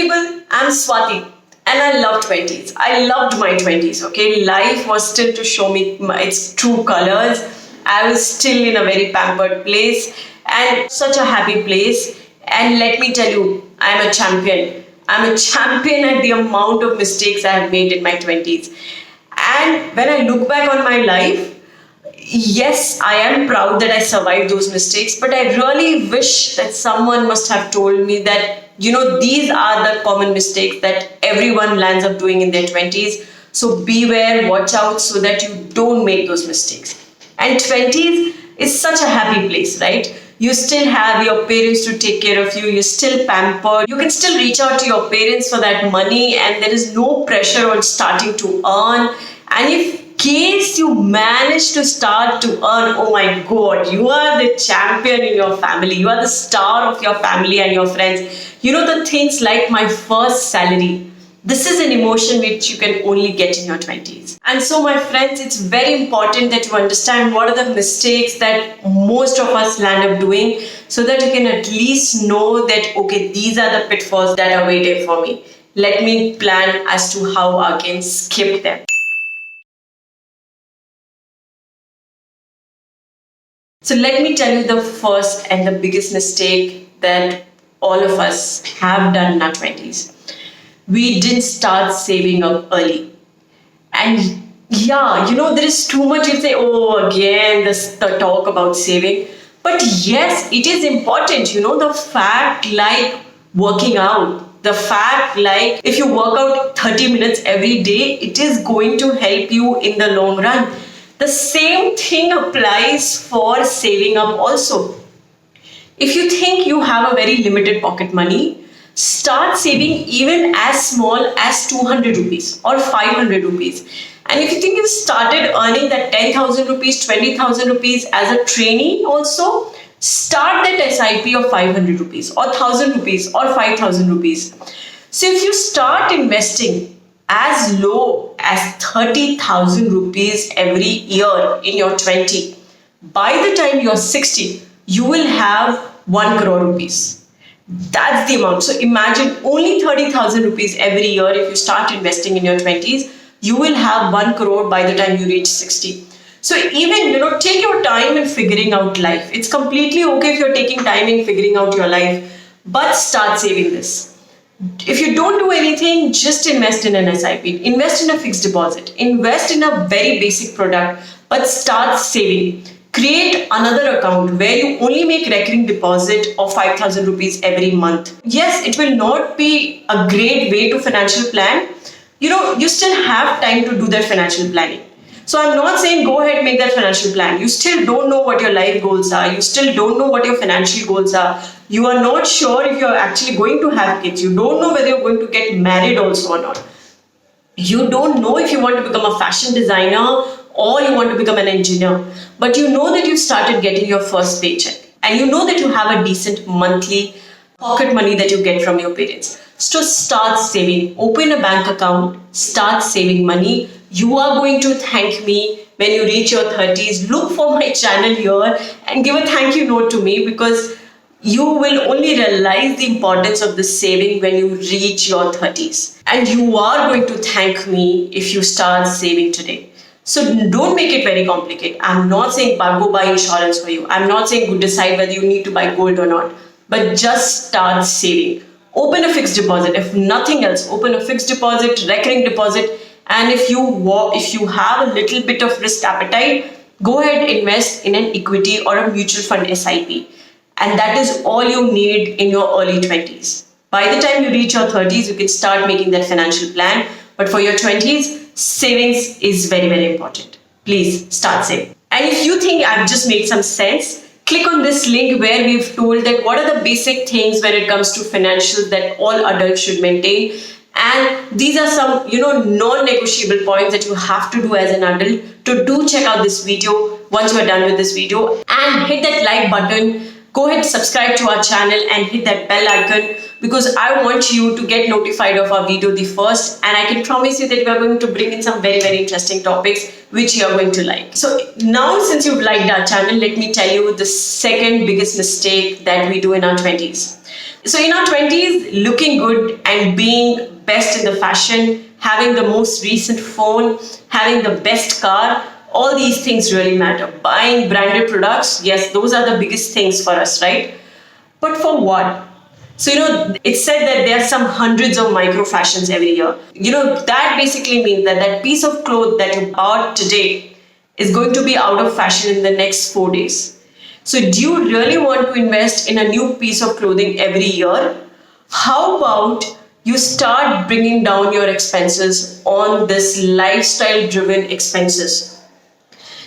people, I'm Swati and I love 20s. I loved my 20s, okay? Life was still to show me its true colors. I was still in a very pampered place and such a happy place. And let me tell you, I'm a champion. I'm a champion at the amount of mistakes I have made in my 20s. And when I look back on my life, yes, I am proud that I survived those mistakes, but I really wish that someone must have told me that, these are the common mistakes that everyone lands up doing in their 20s. So beware, watch out so that you don't make those mistakes. And 20s is such a happy place, right? You still have your parents to take care of you. You're still pampered. You can still reach out to your parents for that money and there is no pressure on starting to earn. And if case you manage to start to earn, oh my God, you are the champion in your family. You are the star of your family and your friends. The things like my first salary. This is an emotion which you can only get in your 20s. And so, my friends, it's very important that you understand what are the mistakes that most of us land up doing so that you can at least know that, okay, these are the pitfalls that are waiting for me. Let me plan as to how I can skip them. So let me tell you the first and the biggest mistake that all of us have done in our 20s. We didn't start saving up early. And yeah, there is too much. You say, oh, again, the talk about saving. But yes, it is important. The fact like working out, the fact like if you work out 30 minutes every day, it is going to help you in the long run. The same thing applies for saving up also. If you think you have a very limited pocket money, start saving even as small as 200 rupees or 500 rupees. And if you think you've started earning that 10,000 rupees, 20,000 rupees as a trainee also, start that SIP of 500 rupees or 1,000 rupees or 5,000 rupees. So if you start investing as low as 30,000 rupees every year in your 20, by the time you're 60, you will have 1 crore rupees. That's the amount. So imagine only 30,000 rupees every year. If you start investing in your 20s, you will have 1 crore by the time you reach 60. So even, take your time in figuring out life. It's completely okay if you're taking time in figuring out your life, but start saving this. If you don't do anything, just invest in an SIP, invest in a fixed deposit, invest in a very basic product, but start saving. Create another account where you only make recurring deposit of 5,000 rupees every month. Yes, it will not be a great way to financial plan. You still have time to do that financial planning. So I'm not saying go ahead and make that financial plan. You still don't know what your life goals are. You still don't know what your financial goals are. You are not sure if you're actually going to have kids. You don't know whether you're going to get married also or not. You don't know if you want to become a fashion designer or you want to become an engineer. But you know that you started getting your first paycheck. And you know that you have a decent monthly pocket money that you get from your parents. So start saving. Open a bank account. Start saving money. You are going to thank me when you reach your 30s. Look for my channel here and give a thank you note to me because you will only realize the importance of this saving when you reach your 30s. And you are going to thank me if you start saving today. So don't make it very complicated. I'm not saying go buy insurance for you. I'm not saying decide whether you need to buy gold or not. But just start saving. Open a fixed deposit. If nothing else, open a fixed deposit, recurring deposit. And if you have a little bit of risk appetite, go ahead and invest in an equity or a mutual fund SIP. And that is all you need in your early 20s. By the time you reach your 30s, you can start making that financial plan. But for your 20s, savings is very, very important. Please start saving. And if you think I've just made some sense, click on this link where we've told that what are the basic things when it comes to financials that all adults should maintain. And these are some, non-negotiable points that you have to do as an adult. To check out this video once you are done with this video and hit that like button. Go ahead, subscribe to our channel and hit that bell icon because I want you to get notified of our video the first, and I can promise you that we are going to bring in some very, very interesting topics which you are going to like. So now since you've liked our channel, let me tell you the second biggest mistake that we do in our 20s. So in our 20s, looking good and being best in the fashion, having the most recent phone, having the best car, all these things really matter. Buying branded products, yes, those are the biggest things for us, right? But for what? So, it's said that there are some hundreds of micro fashions every year. That basically means that that piece of cloth that you bought today is going to be out of fashion in the next 4 days. So, do you really want to invest in a new piece of clothing every year? How about you start bringing down your expenses on this lifestyle driven expenses?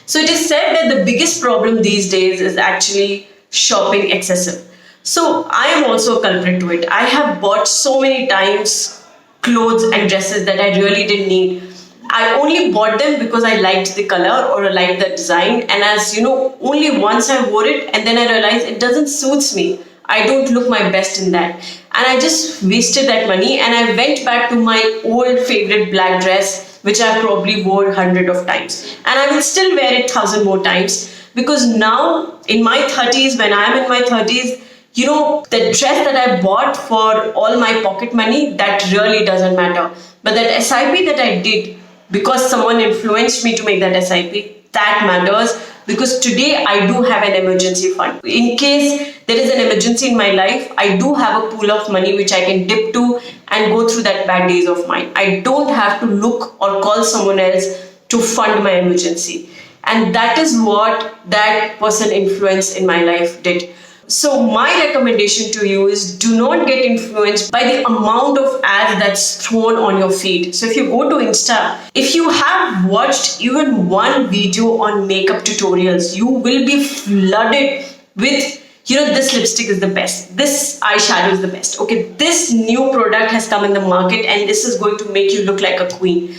So, it is said that the biggest problem these days is actually shopping excessive. So I am also a culprit to it. I have bought so many times clothes and dresses that I really didn't need. I only bought them because I liked the color or I liked the design. And as you know, only once I wore it and then I realized it doesn't suit me. I don't look my best in that. And I just wasted that money and I went back to my old favorite black dress, which I probably wore 100 of times. And I will still wear it 1,000 more times because now in my 30s, when I am in my 30s, the dress that I bought for all my pocket money, that really doesn't matter. But that SIP that I did because someone influenced me to make that SIP, that matters because today I do have an emergency fund. In case there is an emergency in my life, I do have a pool of money which I can dip to and go through that bad days of mine. I don't have to look or call someone else to fund my emergency. And that is what that person influence in my life did. So my recommendation to you is do not get influenced by the amount of ads that's thrown on your feed. So if you go to Insta, if you have watched even one video on makeup tutorials, you will be flooded with, this lipstick is the best, this eyeshadow is the best, okay, this new product has come in the market and this is going to make you look like a queen.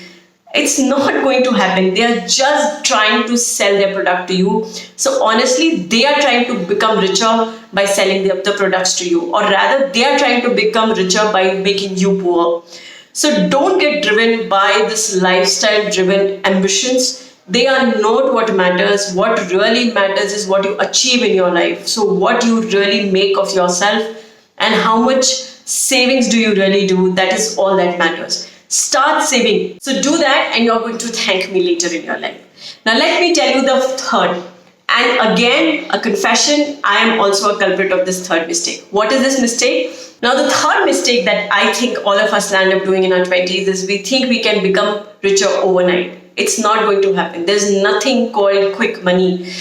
It's not going to happen. They are just trying to sell their product to you. So honestly, they are trying to become richer by selling the products to you. Or rather, they are trying to become richer by making you poor. So don't get driven by this lifestyle-driven ambitions. They are not what matters. What really matters is what you achieve in your life. So what you really make of yourself and how much savings do you really do. That is all that matters. Start saving. So do that and you're going to thank me later in your life. Now let me tell you the third. And again, a confession, I am also a culprit of this third mistake. What is this mistake? Now the third mistake that I think all of us land up doing in our 20s is we think we can become richer overnight. It's not going to happen. There's nothing called quick money.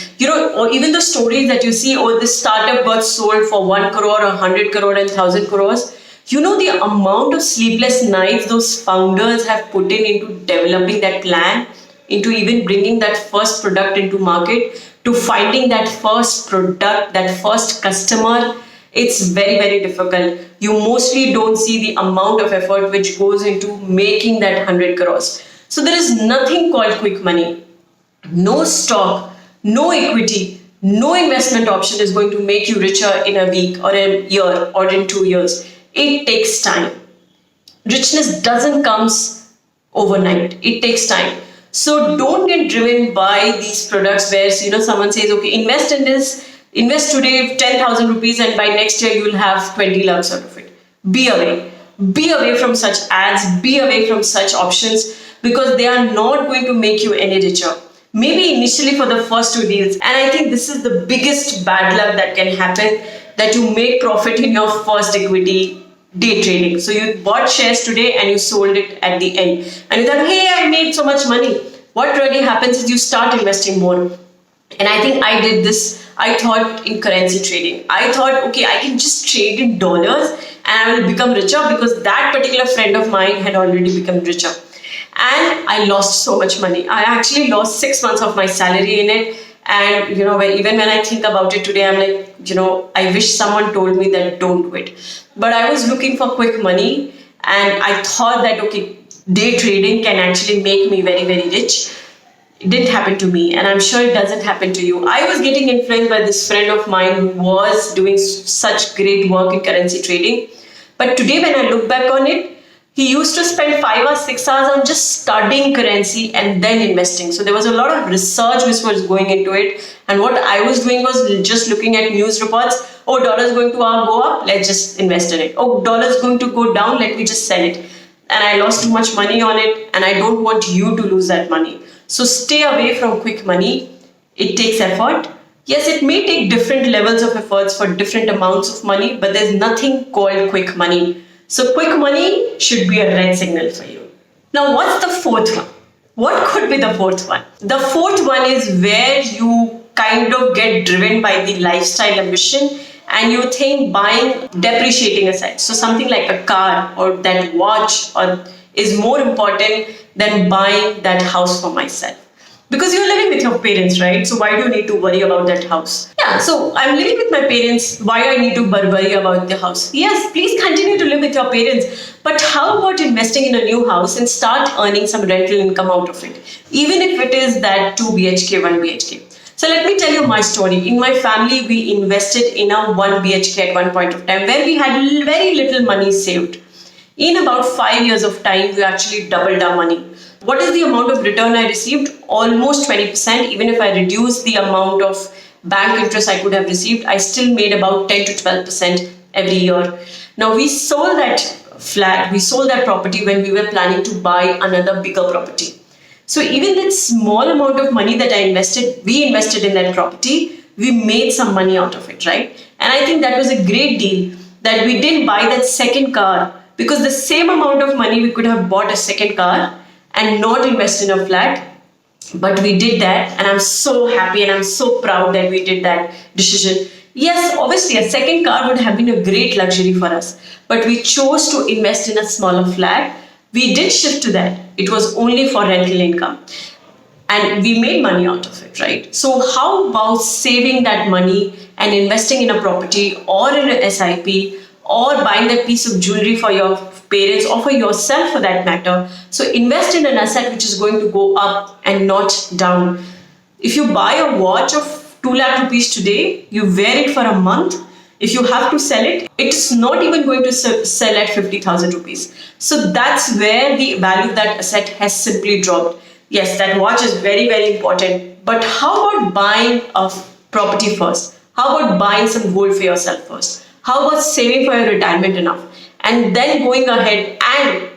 Or even the stories that you see, this startup got sold for 1 crore or 100 crore and 1,000 crores. The amount of sleepless nights those founders have put into developing that plan, into even bringing that first product into market, to finding that first product, that first customer. It's very, very difficult. You mostly don't see the amount of effort which goes into making that 100 crores. So there is nothing called quick money. No stock, no equity, no investment option is going to make you richer in a week or a year or in 2 years. It takes time. Richness doesn't come overnight. It takes time. So don't get driven by these products where someone says, okay, invest in this, invest today 10,000 rupees and by next year you will have 20 lakhs out of it. Be away. Be away from such ads. Be away from such options because they are not going to make you any richer. Maybe initially for the first 2 deals. And I think this is the biggest bad luck that can happen, that you make profit in your first equity day trading. So you bought shares today and you sold it at the end. And you thought, hey, I made so much money. What really happens is you start investing more. And I think I did this. I thought in currency trading. I thought, okay, I can just trade in dollars and I will become richer because that particular friend of mine had already become richer. And I lost so much money. I actually lost 6 months of my salary in it. And, even when I think about it today, I'm like, I wish someone told me that don't do it. But I was looking for quick money and I thought that, okay, day trading can actually make me very, very rich. It didn't happen to me and I'm sure it doesn't happen to you. I was getting influenced by this friend of mine who was doing such great work in currency trading. But today when I look back on it, He used to spend 5 or 6 hours on just studying currency and then investing. So there was a lot of research which was going into it. And what I was doing was just looking at news reports. Oh, dollar is going to go up, let's just invest in it. Oh, dollar is going to go down, let me just sell it. And I lost too much money on it, and I don't want you to lose that money. So stay away from quick money. It takes effort. Yes, it may take different levels of efforts for different amounts of money, but there's nothing called quick money. So quick money should be a red signal for you. Now, what's the fourth one? What could be the fourth one? The fourth one is where you kind of get driven by the lifestyle ambition and you think buying depreciating assets. So something like a car or that watch is more important than buying that house for myself. Because you're living with your parents, right? So why do you need to worry about that house? Yeah, so I'm living with my parents. Why I need to worry about the house? Yes, please continue to live with your parents. But how about investing in a new house and start earning some rental income out of it? Even if it is that 2 BHK, 1 BHK. So let me tell you my story. In my family, we invested in a 1 BHK at one point of time where we had very little money saved. In about 5 years of time, we actually doubled our money. What is the amount of return I received? Almost 20%. Even if I reduce the amount of bank interest I could have received, I still made about 10 to 12% every year. Now we sold that flat, we sold that property when we were planning to buy another bigger property. So even that small amount of money that we invested in that property, we made some money out of it, right? And I think that was a great deal that we didn't buy that second car, because the same amount of money we could have bought a second car and not invest in a flat. But we did that, and I'm so happy and I'm so proud that we did that decision. Yes, obviously a second car would have been a great luxury for us, but we chose to invest in a smaller flat. We did shift to that. It was only for rental income, and we made money out of it, right? So how about saving that money and investing in a property or in an SIP or buying that piece of jewelry for your parents or for yourself for that matter? So invest in an asset which is going to go up and not down. If you buy a watch of 2 lakh rupees today, you wear it for a month. If you have to sell it, it's not even going to sell at 50,000 rupees. So that's where the value of that asset has simply dropped. Yes, that watch is very, very important. But how about buying a property first? How about buying some gold for yourself first? How about saving for your retirement enough? And then going ahead and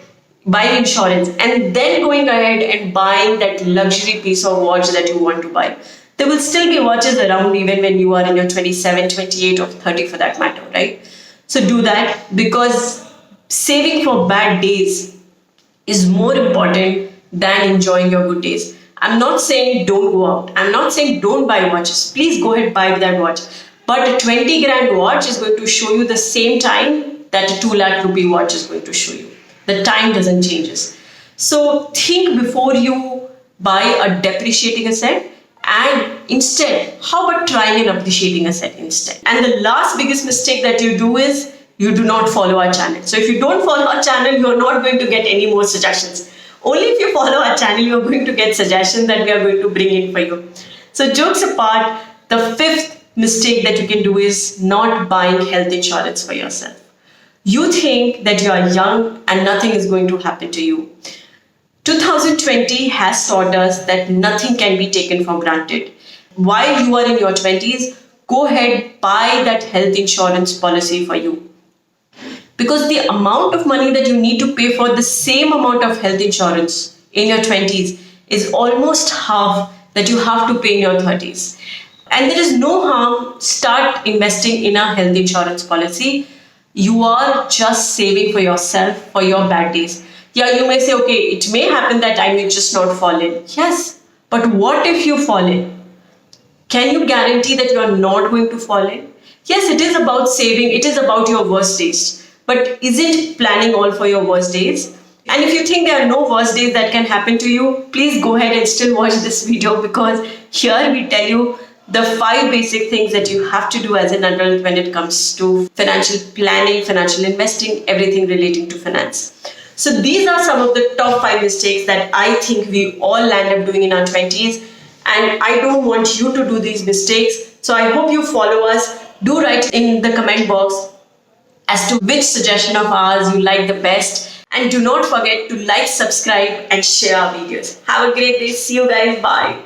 buying insurance, and then going ahead and buying that luxury piece of watch that you want to buy. There will still be watches around even when you are in your 27, 28 or 30 for that matter, right? So do that, because saving for bad days is more important than enjoying your good days. I'm not saying don't go out. I'm not saying don't buy watches. Please go ahead and buy that watch. But a 20 grand watch is going to show you the same time that a 2 lakh rupee watch is going to show you. The time doesn't change. So think before you buy a depreciating asset, and instead, how about trying an appreciating asset instead? And the last biggest mistake that you do is you do not follow our channel. So if you don't follow our channel, you're not going to get any more suggestions. Only if you follow our channel, you're going to get suggestions that we are going to bring in for you. So jokes apart, the fifth mistake that you can do is not buying health insurance for yourself. You think that you are young and nothing is going to happen to you. 2020 has taught us that nothing can be taken for granted. While you are in your 20s, go ahead, buy that health insurance policy for you. Because the amount of money that you need to pay for the same amount of health insurance in your 20s is almost half that you have to pay in your 30s. And there is no harm, start investing in a health insurance policy. You are just saving for yourself for your bad days. Yeah, you may say, okay, it may happen that I may just not fall in. Yes, but what if you fall in? Can you guarantee that you are not going to fall in? Yes, it is about saving. It is about your worst days. But isn't planning all for your worst days? And if you think there are no worst days that can happen to you, please go ahead and still watch this video, because here we tell you the 5 basic things that you have to do as an adult when it comes to financial planning, financial investing, everything relating to finance. So these are some of the top 5 mistakes that I think we all land up doing in our 20s. And I don't want you to do these mistakes. So I hope you follow us. Do write in the comment box as to which suggestion of ours you like the best. And do not forget to like, subscribe, and share our videos. Have a great day. See you guys. Bye.